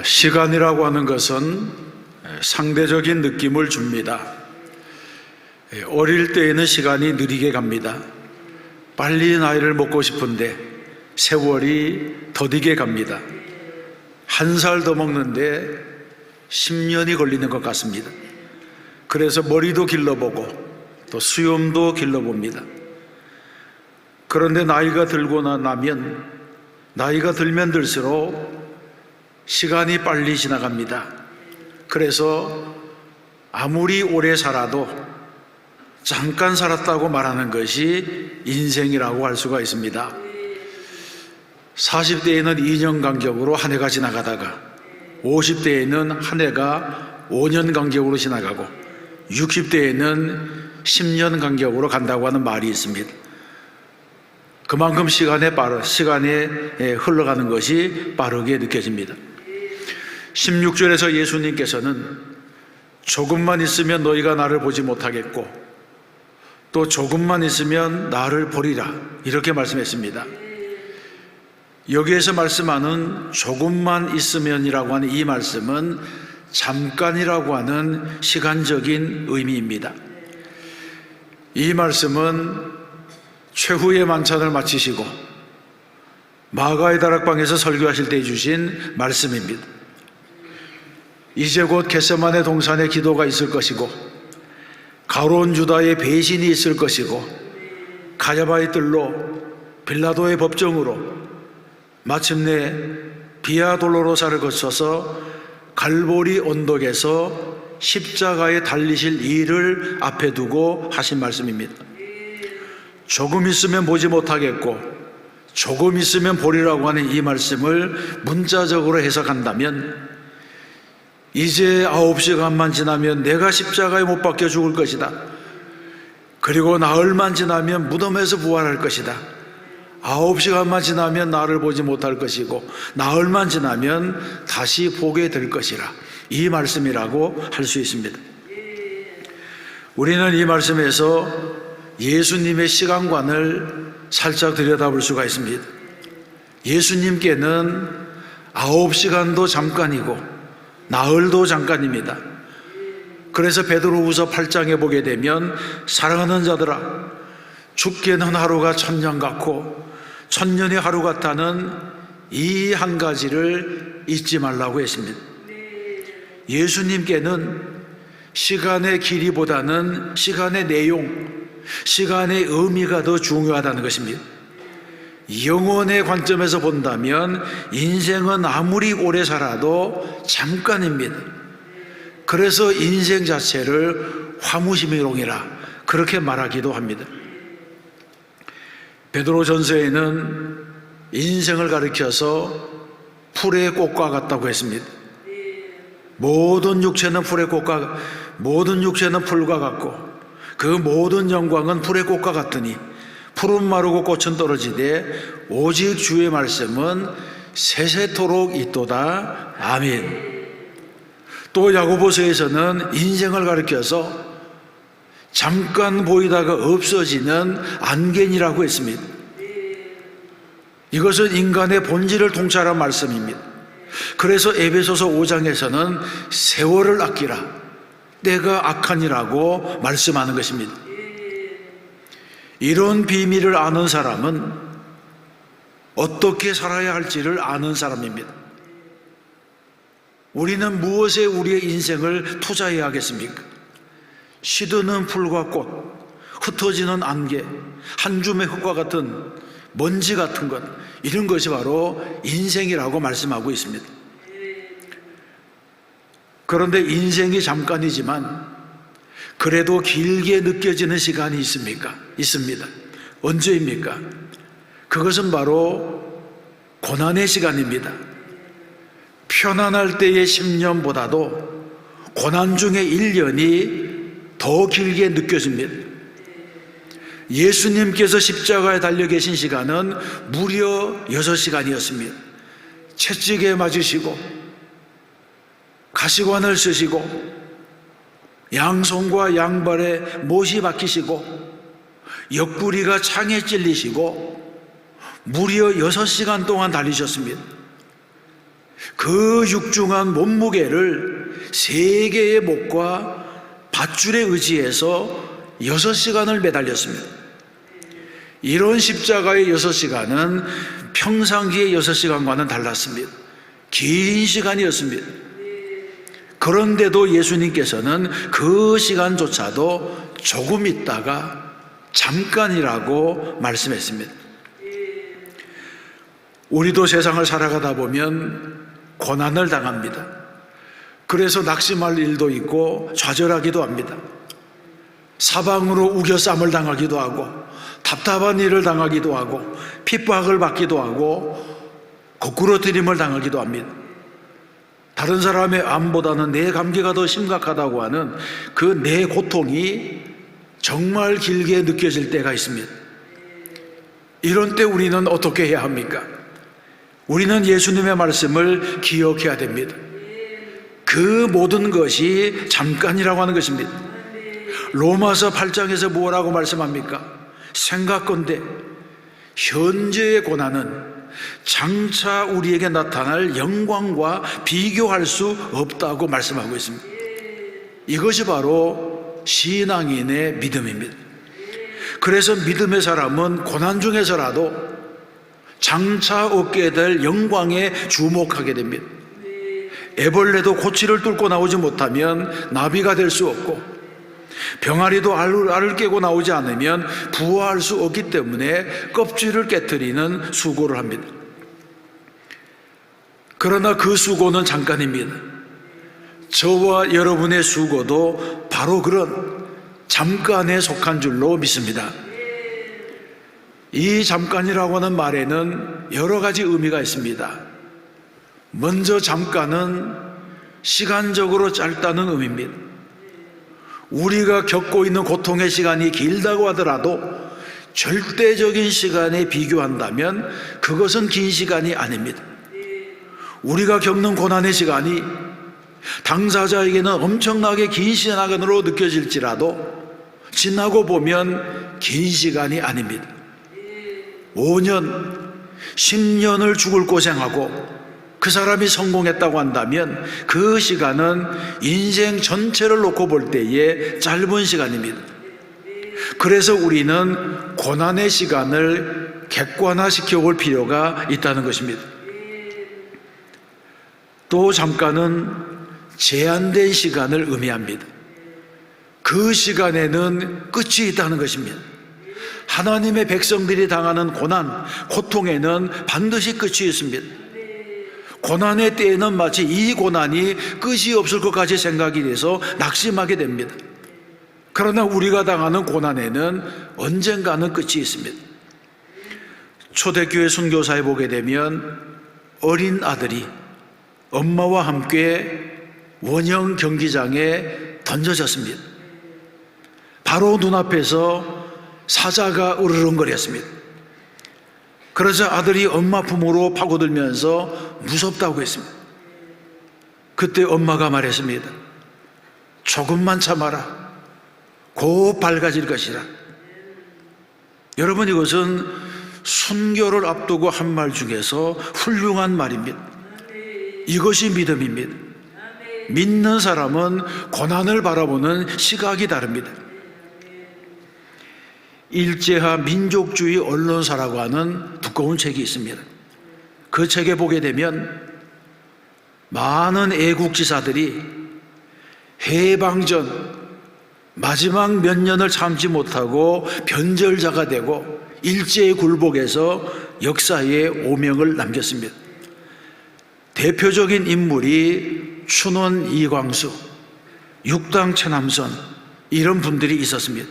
시간이라고 하는 것은 상대적인 느낌을 줍니다. 어릴 때에는 시간이 느리게 갑니다. 빨리 나이를 먹고 싶은데 세월이 더디게 갑니다. 한 살 더 먹는데 10년이 걸리는 것 같습니다. 그래서 머리도 길러보고 또 수염도 길러봅니다. 그런데 나이가 들면 들수록 시간이 빨리 지나갑니다. 그래서 아무리 오래 살아도 잠깐 살았다고 말하는 것이 인생이라고 할 수가 있습니다. 40대에는 2년 간격으로 한 해가 지나가다가 50대에는 한 해가 5년 간격으로 지나가고 60대에는 10년 간격으로 간다고 하는 말이 있습니다. 그만큼 시간에 흘러가는 것이 빠르게 느껴집니다. 16절에서 예수님께서는 조금만 있으면 너희가 나를 보지 못하겠고 또 조금만 있으면 나를 보리라 이렇게 말씀했습니다. 여기에서 말씀하는 조금만 있으면이라고 하는 이 말씀은 잠깐이라고 하는 시간적인 의미입니다. 이 말씀은 최후의 만찬을 마치시고 마가의 다락방에서 설교하실 때 주신 말씀입니다. 이제 곧 겟세마네 동산의 기도가 있을 것이고 가룟 유다의 배신이 있을 것이고 가야바의 뜰로 빌라도의 법정으로 마침내 비아 돌로로사를 거쳐서 갈보리 언덕에서 십자가에 달리실 일을 앞에 두고 하신 말씀입니다. 조금 있으면 보지 못하겠고 조금 있으면 보리라고 하는 이 말씀을 문자적으로 해석한다면 이제 9시간만 지나면 내가 십자가에 못 박혀 죽을 것이다. 그리고 나흘만 지나면 무덤에서 부활할 것이다. 9시간만 지나면 나를 보지 못할 것이고 나흘만 지나면 다시 보게 될 것이라 이 말씀이라고 할 수 있습니다. 우리는 이 말씀에서 예수님의 시간관을 살짝 들여다볼 수가 있습니다. 예수님께는 9시간도 잠깐이고 나흘도 잠깐입니다. 그래서 베드로후서 8장에 보게 되면 사랑하는 자들아 죽게는 하루가 1000년 같고 1000년이 하루 같다는 이 한 가지를 잊지 말라고 했습니다. 예수님께는 시간의 길이보다는 시간의 내용, 시간의 의미가 더 중요하다는 것입니다. 영혼의 관점에서 본다면 인생은 아무리 오래 살아도 잠깐입니다. 그래서 인생 자체를 화무시미롱이라 그렇게 말하기도 합니다. 베드로전서에는 인생을 가리켜서 풀의 꽃과 같다고 했습니다. 모든 육체는 풀과 같고 그 모든 영광은 풀의 꽃과 같으니 풀은 마르고 꽃은 떨어지되 오직 주의 말씀은 세세토록 있도다. 아멘. 또 야고보서에서는 인생을 가리켜서 잠깐 보이다가 없어지는 안개니라고 했습니다. 이것은 인간의 본질을 통찰한 말씀입니다. 그래서 에베소서 5장에서는 세월을 아끼라 때가 악하니라고 말씀하는 것입니다. 이런 비밀을 아는 사람은 어떻게 살아야 할지를 아는 사람입니다. 우리는 무엇에 우리의 인생을 투자해야 하겠습니까? 시드는 풀과 꽃, 흩어지는 안개, 한 줌의 흙과 같은 먼지 같은 것, 이런 것이 바로 인생이라고 말씀하고 있습니다. 그런데 인생이 잠깐이지만 그래도 길게 느껴지는 시간이 있습니까? 있습니다. 언제입니까? 그것은 바로 고난의 시간입니다. 편안할 때의 10년보다도 고난 중의 1년이 더 길게 느껴집니다. 예수님께서 십자가에 달려 계신 시간은 무려 6시간이었습니다. 채찍에 맞으시고 가시관을 쓰시고 양손과 양발에 못이 박히시고 옆구리가 창에 찔리시고 무려 6시간 동안 달리셨습니다. 그 육중한 몸무게를 3개의 목과 밧줄에 의지해서 6시간을 매달렸습니다. 이런 십자가의 6시간은 평상기의 6시간과는 달랐습니다. 긴 시간이었습니다. 그런데도 예수님께서는 그 시간조차도 조금 있다가 잠깐이라고 말씀했습니다. 우리도 세상을 살아가다 보면 고난을 당합니다. 그래서 낙심할 일도 있고 좌절하기도 합니다. 사방으로 우겨쌈을 당하기도 하고 답답한 일을 당하기도 하고 핍박을 받기도 하고 거꾸로뜨림을 당하기도 합니다. 다른 사람의 암보다는 내 감기가 더 심각하다고 하는 그 내 고통이 정말 길게 느껴질 때가 있습니다. 이런 때 우리는 어떻게 해야 합니까? 우리는 예수님의 말씀을 기억해야 됩니다. 그 모든 것이 잠깐이라고 하는 것입니다. 로마서 8장에서 뭐라고 말씀합니까? 생각건대 현재의 고난은 장차 우리에게 나타날 영광과 비교할 수 없다고 말씀하고 있습니다. 이것이 바로 신앙인의 믿음입니다. 그래서 믿음의 사람은 고난 중에서라도 장차 얻게 될 영광에 주목하게 됩니다. 애벌레도 고치를 뚫고 나오지 못하면 나비가 될 수 없고, 병아리도 알을 깨고 나오지 않으면 부화할 수 없기 때문에 껍질을 깨트리는 수고를 합니다. 그러나 그 수고는 잠깐입니다. 저와 여러분의 수고도 바로 그런 잠깐에 속한 줄로 믿습니다. 이 잠깐이라고 하는 말에는 여러 가지 의미가 있습니다. 먼저 잠깐은 시간적으로 짧다는 의미입니다. 우리가 겪고 있는 고통의 시간이 길다고 하더라도 절대적인 시간에 비교한다면 그것은 긴 시간이 아닙니다. 우리가 겪는 고난의 시간이 당사자에게는 엄청나게 긴 시간으로 느껴질지라도 지나고 보면 긴 시간이 아닙니다. 5년, 10년을 죽을 고생하고 그 사람이 성공했다고 한다면 그 시간은 인생 전체를 놓고 볼 때의 짧은 시간입니다. 그래서 우리는 고난의 시간을 객관화시켜 볼 필요가 있다는 것입니다. 또 잠깐은 제한된 시간을 의미합니다. 그 시간에는 끝이 있다는 것입니다. 하나님의 백성들이 당하는 고난, 고통에는 반드시 끝이 있습니다. 고난의 때에는 마치 이 고난이 끝이 없을 것까지 생각이 돼서 낙심하게 됩니다. 그러나 우리가 당하는 고난에는 언젠가는 끝이 있습니다. 초대교회 선교사에 보게 되면 어린 아들이 엄마와 함께 원형 경기장에 던져졌습니다. 바로 눈앞에서 사자가 으르렁거렸습니다. 그래서 아들이 엄마 품으로 파고들면서 무섭다고 했습니다. 그때 엄마가 말했습니다. 조금만 참아라. 곧 밝아질 것이라. 여러분, 이것은 순교를 앞두고 한 말 중에서 훌륭한 말입니다. 이것이 믿음입니다. 믿는 사람은 고난을 바라보는 시각이 다릅니다. 일제하 민족주의 언론사라고 하는 두꺼운 책이 있습니다. 그 책에 보게 되면 많은 애국지사들이 해방전 마지막 몇 년을 참지 못하고 변절자가 되고 일제의 굴복에서 역사에 오명을 남겼습니다. 대표적인 인물이 춘원 이광수, 육당 최남선, 이런 분들이 있었습니다.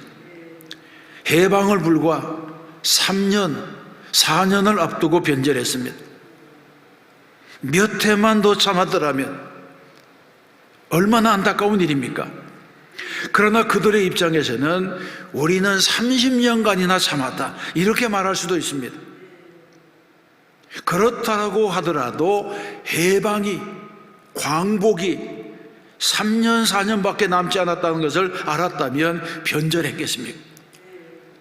해방을 불과 3년, 4년을 앞두고 변절했습니다. 몇 해만 더 참았더라면 얼마나 안타까운 일입니까? 그러나 그들의 입장에서는 우리는 30년간이나 참았다, 이렇게 말할 수도 있습니다. 그렇다고 하더라도 해방이, 광복이 3년, 4년밖에 남지 않았다는 것을 알았다면 변절했겠습니까?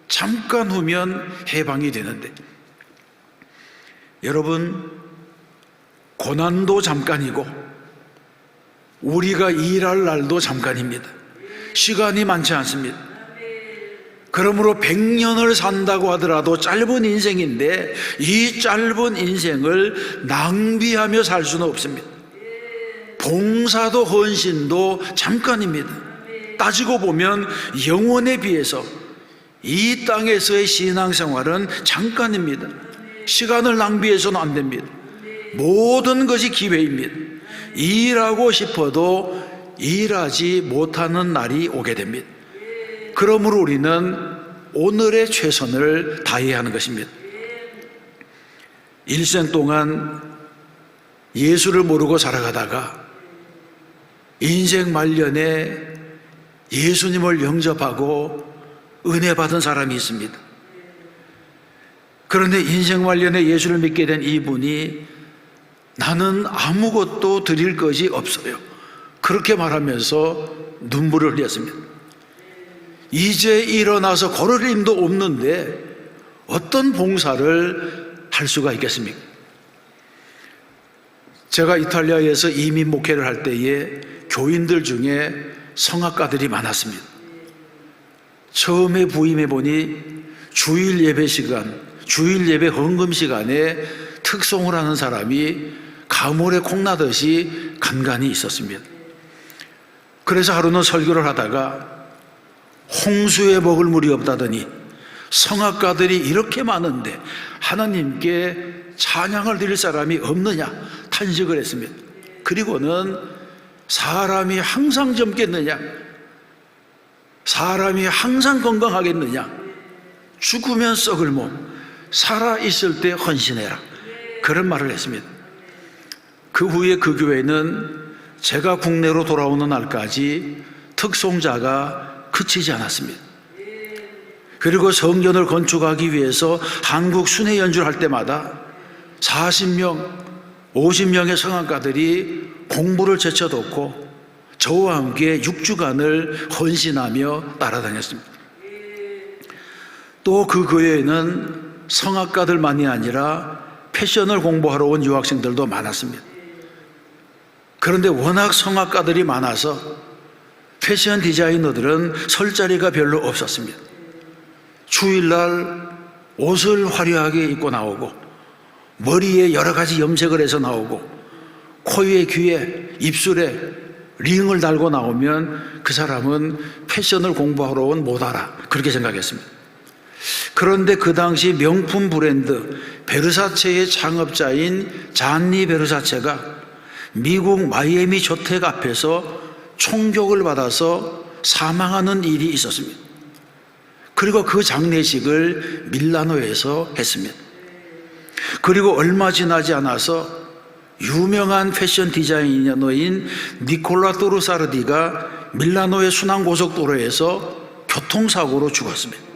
잠깐 후면 해방이 되는데, 여러분, 고난도 잠깐이고 우리가 일할 날도 잠깐입니다. 시간이 많지 않습니다. 그러므로 100년을 산다고 하더라도 짧은 인생인데 이 짧은 인생을 낭비하며 살 수는 없습니다. 봉사도 헌신도 잠깐입니다. 따지고 보면 영원에 비해서 이 땅에서의 신앙생활은 잠깐입니다. 시간을 낭비해서는 안 됩니다. 모든 것이 기회입니다. 일하고 싶어도 일하지 못하는 날이 오게 됩니다. 그러므로 우리는 오늘의 최선을 다해야 하는 것입니다. 일생 동안 예수를 모르고 살아가다가 인생 말년에 예수님을 영접하고 은혜 받은 사람이 있습니다. 그런데 인생 말년에 예수를 믿게 된 이분이 나는 아무것도 드릴 것이 없어요, 그렇게 말하면서 눈물을 흘렸습니다. 이제 일어나서 걸을 힘도 없는데 어떤 봉사를 할 수가 있겠습니까? 제가 이탈리아에서 이민 목회를 할 때에 교인들 중에 성악가들이 많았습니다. 처음에 부임해 보니 주일 예배 시간, 주일 예배 헌금 시간에 특송을 하는 사람이 가물에 콩나듯이 간간히 있었습니다. 그래서 하루는 설교를 하다가 홍수에 먹을 물이 없다더니 성악가들이 이렇게 많은데 하나님께 찬양을 드릴 사람이 없느냐 탄식을 했습니다. 그리고는 사람이 항상 젊겠느냐, 사람이 항상 건강하겠느냐, 죽으면 썩을 몸, 살아있을 때 헌신해라, 그런 말을 했습니다. 그 후에 그 교회는 제가 국내로 돌아오는 날까지 특송자가 그치지 않았습니다. 그리고 성전을 건축하기 위해서 한국 순회 연주를 할 때마다 40명, 50명의 성악가들이 공부를 제쳐놓고 저와 함께 6주간을 헌신하며 따라다녔습니다. 또 그 교회에는 성악가들만이 아니라 패션을 공부하러 온 유학생들도 많았습니다. 그런데 워낙 성악가들이 많아서 패션 디자이너들은 설 자리가 별로 없었습니다. 주일날 옷을 화려하게 입고 나오고 머리에 여러 가지 염색을 해서 나오고 코에 귀에 입술에 링을 달고 나오면 그 사람은 패션을 공부하러 온 모다라, 그렇게 생각했습니다. 그런데 그 당시 명품 브랜드 베르사체의 창업자인 잔니 베르사체가 미국 마이애미 저택 앞에서 총격을 받아서 사망하는 일이 있었습니다. 그리고 그 장례식을 밀라노에서 했습니다. 그리고 얼마 지나지 않아서 유명한 패션 디자이너인 니콜라 또르사르디가 밀라노의 순환고속도로에서 교통사고로 죽었습니다.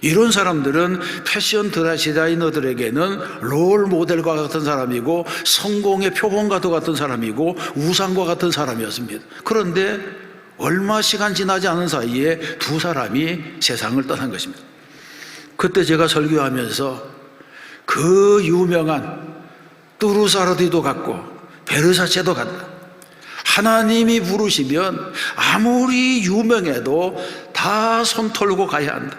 이런 사람들은 패션 디자이너들에게는 롤 모델과 같은 사람이고 성공의 표본과도 같은 사람이고 우상과 같은 사람이었습니다. 그런데 얼마 시간 지나지 않은 사이에 두 사람이 세상을 떠난 것입니다. 그때 제가 설교하면서 그 유명한 뚜루사르디도 같고 베르사체도 같다, 하나님이 부르시면 아무리 유명해도 다 손 털고 가야 한다.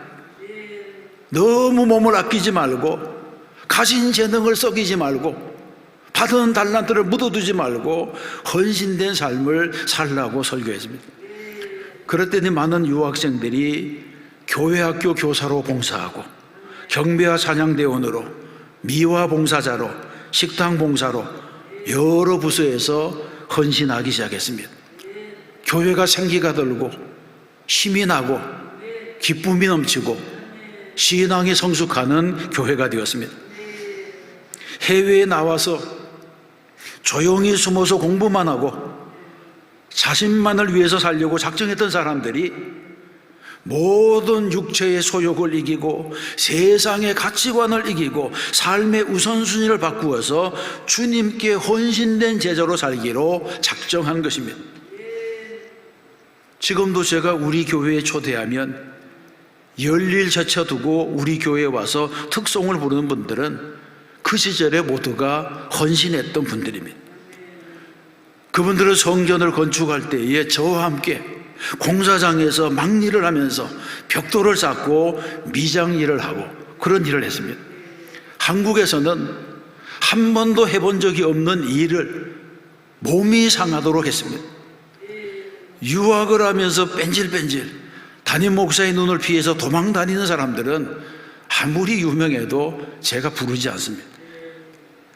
너무 몸을 아끼지 말고 가진 재능을 썩이지 말고 받은 달란트를 묻어두지 말고 헌신된 삶을 살라고 설교했습니다. 그랬더니 많은 유학생들이 교회학교 교사로 봉사하고 경배와 찬양대원으로 미화 봉사자로 식당 봉사로 여러 부서에서 헌신하기 시작했습니다. 교회가 생기가 돌고 힘이 나고 기쁨이 넘치고 신앙이 성숙하는 교회가 되었습니다. 해외에 나와서 조용히 숨어서 공부만 하고 자신만을 위해서 살려고 작정했던 사람들이 모든 육체의 소욕을 이기고 세상의 가치관을 이기고 삶의 우선순위를 바꾸어서 주님께 헌신된 제자로 살기로 작정한 것입니다. 지금도 제가 우리 교회에 초대하면 열일 제쳐두고 우리 교회에 와서 특송을 부르는 분들은 그 시절에 모두가 헌신했던 분들입니다. 그분들은 성전을 건축할 때에 저와 함께 공사장에서 막일을 하면서 벽돌을 쌓고 미장일을 하고 그런 일을 했습니다. 한국에서는 한 번도 해본 적이 없는 일을 몸이 상하도록 했습니다. 유학을 하면서 뺀질뺀질 담임 목사의 눈을 피해서 도망 다니는 사람들은 아무리 유명해도 제가 부르지 않습니다.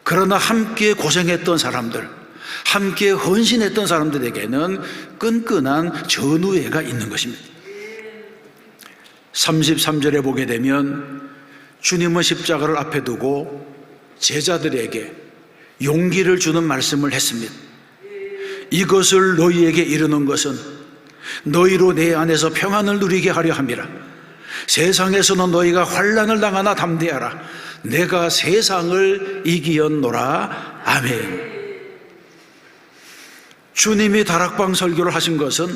그러나 함께 고생했던 사람들, 함께 헌신했던 사람들에게는 끈끈한 전우애가 있는 것입니다. 33절에 보게 되면 주님은 십자가를 앞에 두고 제자들에게 용기를 주는 말씀을 했습니다. 이것을 너희에게 이르는 것은 너희로 내 안에서 평안을 누리게 하려 함이라. 세상에서는 너희가 환난을 당하나 담대하라. 내가 세상을 이기었노라. 아멘. 주님이 다락방 설교를 하신 것은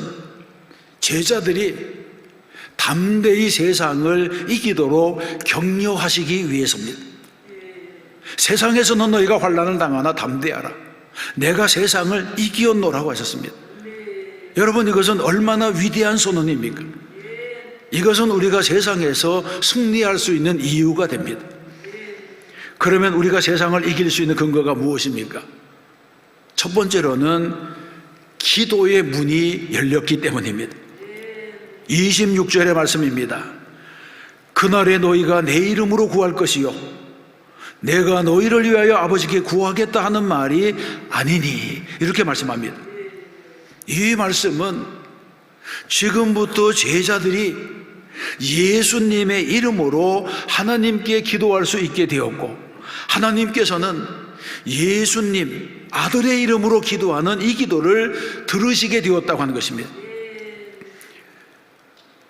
제자들이 담대히 세상을 이기도록 격려하시기 위해서입니다. 세상에서는 너희가 환난을 당하나 담대하라. 내가 세상을 이기었노라고 하셨습니다. 여러분, 이것은 얼마나 위대한 선언입니까? 이것은 우리가 세상에서 승리할 수 있는 이유가 됩니다. 그러면 우리가 세상을 이길 수 있는 근거가 무엇입니까? 첫 번째로는 기도의 문이 열렸기 때문입니다. 26절의 말씀입니다. 그날에 너희가 내 이름으로 구할 것이요 내가 너희를 위하여 아버지께 구하겠다 하는 말이 아니니, 이렇게 말씀합니다. 이 말씀은 지금부터 제자들이 예수님의 이름으로 하나님께 기도할 수 있게 되었고, 하나님께서는 예수님 아들의 이름으로 기도하는 이 기도를 들으시게 되었다고 하는 것입니다.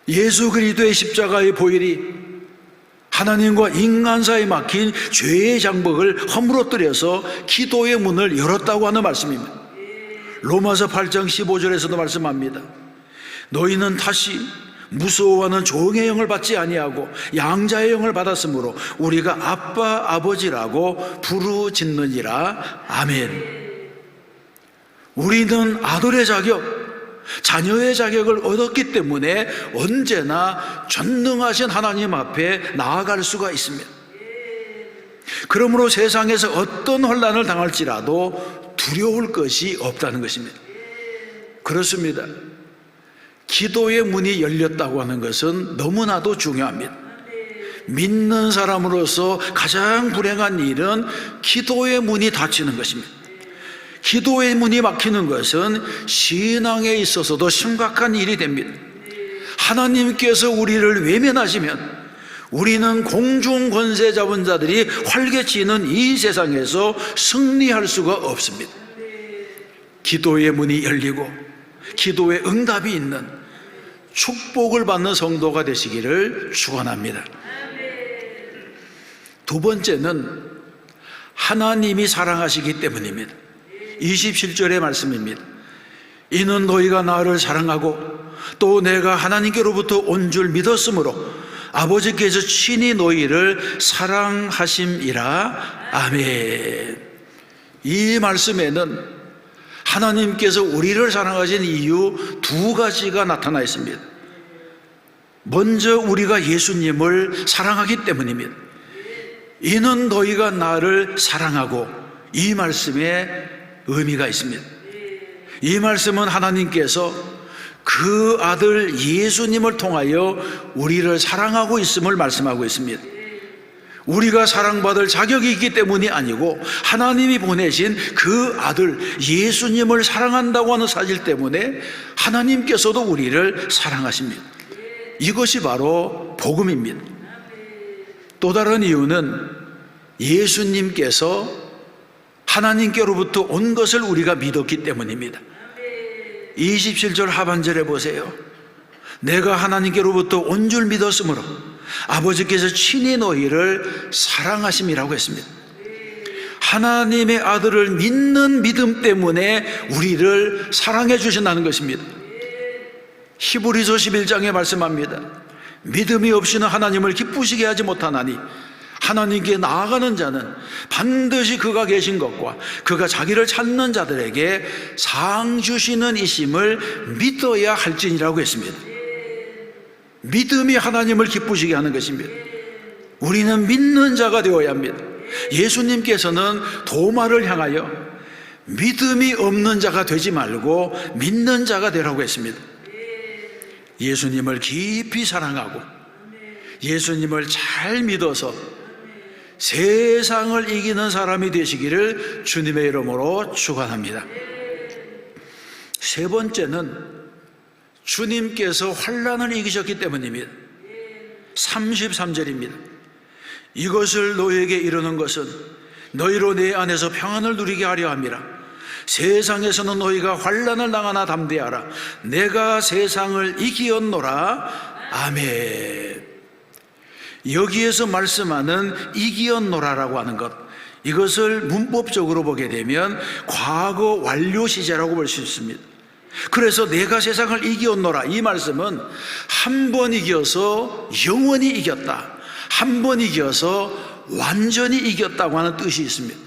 예수 그리스도의 십자가의 보혈이 하나님과 인간 사이에 막힌 죄의 장벽을 허물어뜨려서 기도의 문을 열었다고 하는 말씀입니다. 로마서 8장 15절에서도 말씀합니다. 너희는 다시 무서워하는 종의 영을 받지 아니하고 양자의 영을 받았으므로 우리가 아빠 아버지라고 부르짖느니라. 아멘. 우리는 아들의 자격, 자녀의 자격을 얻었기 때문에 언제나 전능하신 하나님 앞에 나아갈 수가 있습니다. 그러므로 세상에서 어떤 혼란을 당할지라도 두려울 것이 없다는 것입니다. 그렇습니다. 기도의 문이 열렸다고 하는 것은 너무나도 중요합니다. 믿는 사람으로서 가장 불행한 일은 기도의 문이 닫히는 것입니다. 기도의 문이 막히는 것은 신앙에 있어서도 심각한 일이 됩니다. 하나님께서 우리를 외면하시면 우리는 공중 권세 잡은 자들이 활개치는 이 세상에서 승리할 수가 없습니다. 기도의 문이 열리고 기도의 응답이 있는 축복을 받는 성도가 되시기를 축원합니다. 두 번째는 하나님이 사랑하시기 때문입니다. 27절의 말씀입니다. 이는 너희가 나를 사랑하고 또 내가 하나님께로부터 온 줄 믿었으므로 아버지께서 친히 너희를 사랑하심이라. 아멘. 이 말씀에는 하나님께서 우리를 사랑하신 이유 두 가지가 나타나 있습니다. 먼저 우리가 예수님을 사랑하기 때문입니다. 이는 너희가 나를 사랑하고, 이 말씀에 의미가 있습니다. 이 말씀은 하나님께서 그 아들 예수님을 통하여 우리를 사랑하고 있음을 말씀하고 있습니다. 우리가 사랑받을 자격이 있기 때문이 아니고 하나님이 보내신 그 아들 예수님을 사랑한다고 하는 사실 때문에 하나님께서도 우리를 사랑하십니다. 이것이 바로 복음입니다. 또 다른 이유는 예수님께서 하나님께로부터 온 것을 우리가 믿었기 때문입니다. 27절 하반절에 보세요. 내가 하나님께로부터 온 줄 믿었으므로 아버지께서 친히 너희를 사랑하심이라고 했습니다. 하나님의 아들을 믿는 믿음 때문에 우리를 사랑해 주신다는 것입니다. 히브리서 11장에 말씀합니다. 믿음이 없이는 하나님을 기쁘시게 하지 못하나니 하나님께 나아가는 자는 반드시 그가 계신 것과 그가 자기를 찾는 자들에게 상 주시는 이심을 믿어야 할지니라고 했습니다. 믿음이 하나님을 기쁘시게 하는 것입니다. 우리는 믿는 자가 되어야 합니다. 예수님께서는 도마를 향하여 믿음이 없는 자가 되지 말고 믿는 자가 되라고 했습니다. 예수님을 깊이 사랑하고 예수님을 잘 믿어서 세상을 이기는 사람이 되시기를 주님의 이름으로 축원합니다. 세 번째는 주님께서 환난을 이기셨기 때문입니다. 33절입니다. 이것을 너희에게 이르는 것은 너희로 내 안에서 평안을 누리게 하려 함이라. 세상에서는 너희가 환난을 당하나 담대하라. 내가 세상을 이기었노라. 아멘. 여기에서 말씀하는 이기었노라라고 하는 것, 이것을 문법적으로 보게 되면 과거 완료 시제라고 볼 수 있습니다. 그래서 내가 세상을 이기었노라, 이 말씀은 한 번 이겨서 영원히 이겼다, 한 번 이겨서 완전히 이겼다고 하는 뜻이 있습니다.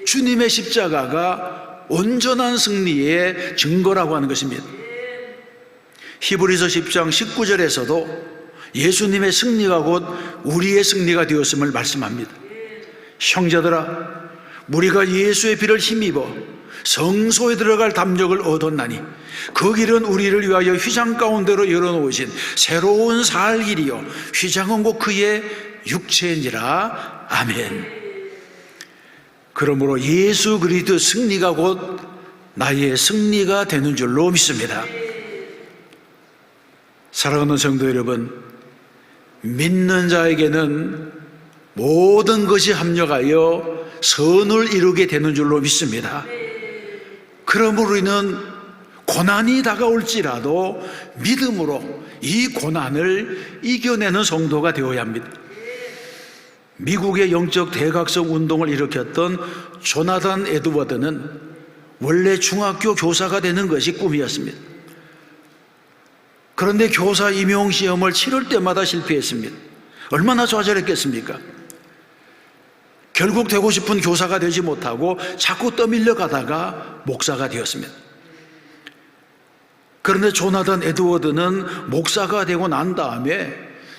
주님의 십자가가 온전한 승리의 증거라고 하는 것입니다. 히브리서 10장 19절에서도 예수님의 승리가 곧 우리의 승리가 되었음을 말씀합니다. 형제들아, 우리가 예수의 피를 힘입어 성소에 들어갈 담력을 얻었나니 그 길은 우리를 위하여 휘장 가운데로 열어놓으신 새로운 살 길이요 휘장은 곧 그의 육체니라. 아멘. 그러므로 예수 그리스도 승리가 곧 나의 승리가 되는 줄로 믿습니다. 사랑하는 성도 여러분, 믿는 자에게는 모든 것이 합력하여 선을 이루게 되는 줄로 믿습니다. 그러므로 우리는 고난이 다가올지라도 믿음으로 이 고난을 이겨내는 성도가 되어야 합니다. 미국의 영적 대각성 운동을 일으켰던 조나단 에드워드는 원래 중학교 교사가 되는 것이 꿈이었습니다. 그런데 교사 임용 시험을 치를 때마다 실패했습니다. 얼마나 좌절했겠습니까? 결국 되고 싶은 교사가 되지 못하고 자꾸 떠밀려 가다가 목사가 되었습니다. 그런데 조나단 에드워드는 목사가 되고 난 다음에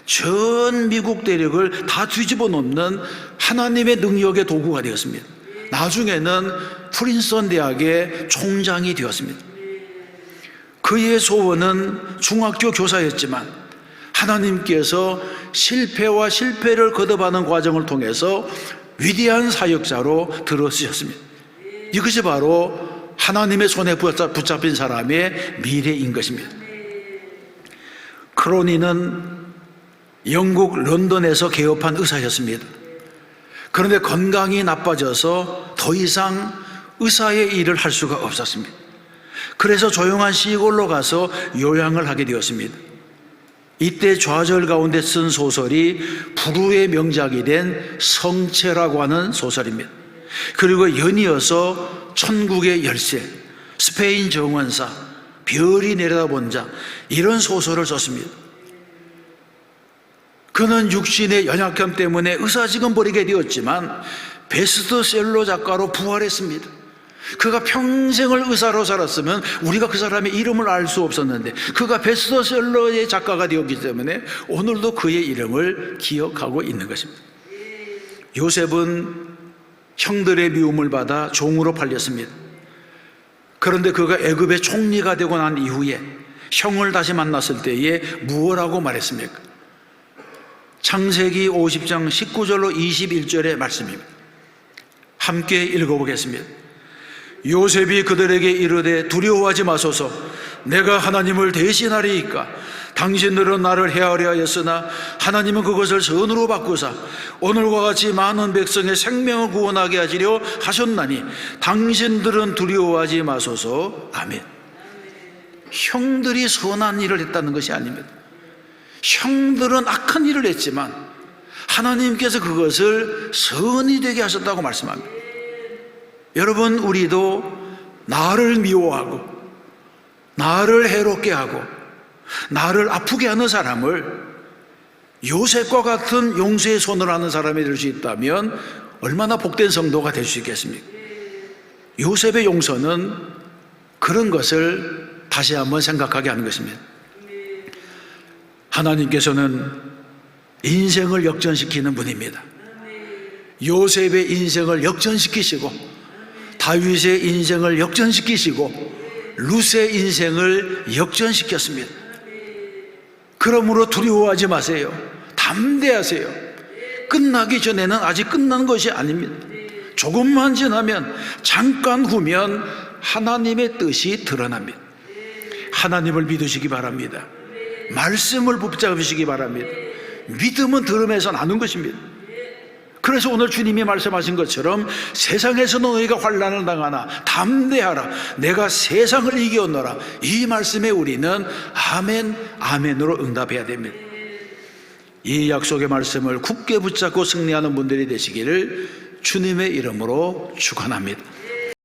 전 미국 대륙을 다 뒤집어 놓는 하나님의 능력의 도구가 되었습니다. 나중에는 프린스턴 대학의 총장이 되었습니다. 그의 소원은 중학교 교사였지만 하나님께서 실패와 실패를 거듭하는 과정을 통해서 위대한 사역자로 들어쓰셨습니다. 이것이 바로 하나님의 손에 붙잡힌 사람의 미래인 것입니다. 크로니는 영국 런던에서 개업한 의사였습니다. 그런데 건강이 나빠져서 더 이상 의사의 일을 할 수가 없었습니다. 그래서 조용한 시골로 가서 요양을 하게 되었습니다. 이때 좌절 가운데 쓴 소설이 불후의 명작이 된 성체라고 하는 소설입니다. 그리고 연이어서 천국의 열쇠, 스페인 정원사, 별이 내려다본 자, 이런 소설을 썼습니다. 그는 육신의 연약함 때문에 의사직은 버리게 되었지만 베스트셀러 작가로 부활했습니다. 그가 평생을 의사로 살았으면 우리가 그 사람의 이름을 알 수 없었는데 그가 베스트셀러의 작가가 되었기 때문에 오늘도 그의 이름을 기억하고 있는 것입니다. 요셉은 형들의 미움을 받아 종으로 팔렸습니다. 그런데 그가 애굽의 총리가 되고 난 이후에 형을 다시 만났을 때에 무엇라고 말했습니까? 창세기 50장 19절로 21절의 말씀입니다. 함께 읽어보겠습니다. 요셉이 그들에게 이르되 두려워하지 마소서, 내가 하나님을 대신하리이까. 당신들은 나를 해하려 하였으나 하나님은 그것을 선으로 바꾸사 오늘과 같이 많은 백성의 생명을 구원하게 하시려 하셨나니 당신들은 두려워하지 마소서. 아멘. 형들이 선한 일을 했다는 것이 아닙니다. 형들은 악한 일을 했지만 하나님께서 그것을 선이 되게 하셨다고 말씀합니다. 여러분, 우리도 나를 미워하고 나를 해롭게 하고 나를 아프게 하는 사람을 요셉과 같은 용서의 손을 하는 사람이 될 수 있다면 얼마나 복된 성도가 될 수 있겠습니까? 요셉의 용서는 그런 것을 다시 한번 생각하게 하는 것입니다. 하나님께서는 인생을 역전시키는 분입니다. 요셉의 인생을 역전시키시고 다윗의 인생을 역전시키시고 룻의 인생을 역전시켰습니다. 그러므로 두려워하지 마세요. 담대하세요. 끝나기 전에는 아직 끝난 것이 아닙니다. 조금만 지나면, 잠깐 후면 하나님의 뜻이 드러납니다. 하나님을 믿으시기 바랍니다. 말씀을 붙잡으시기 바랍니다. 믿음은 들음에서 나는 것입니다. 그래서 오늘 주님이 말씀하신 것처럼 세상에서 너희가 환난을 당하나 담대하라, 내가 세상을 이겨노라, 이 말씀에 우리는 아멘, 아멘으로 응답해야 됩니다. 이 약속의 말씀을 굳게 붙잡고 승리하는 분들이 되시기를 주님의 이름으로 축원합니다.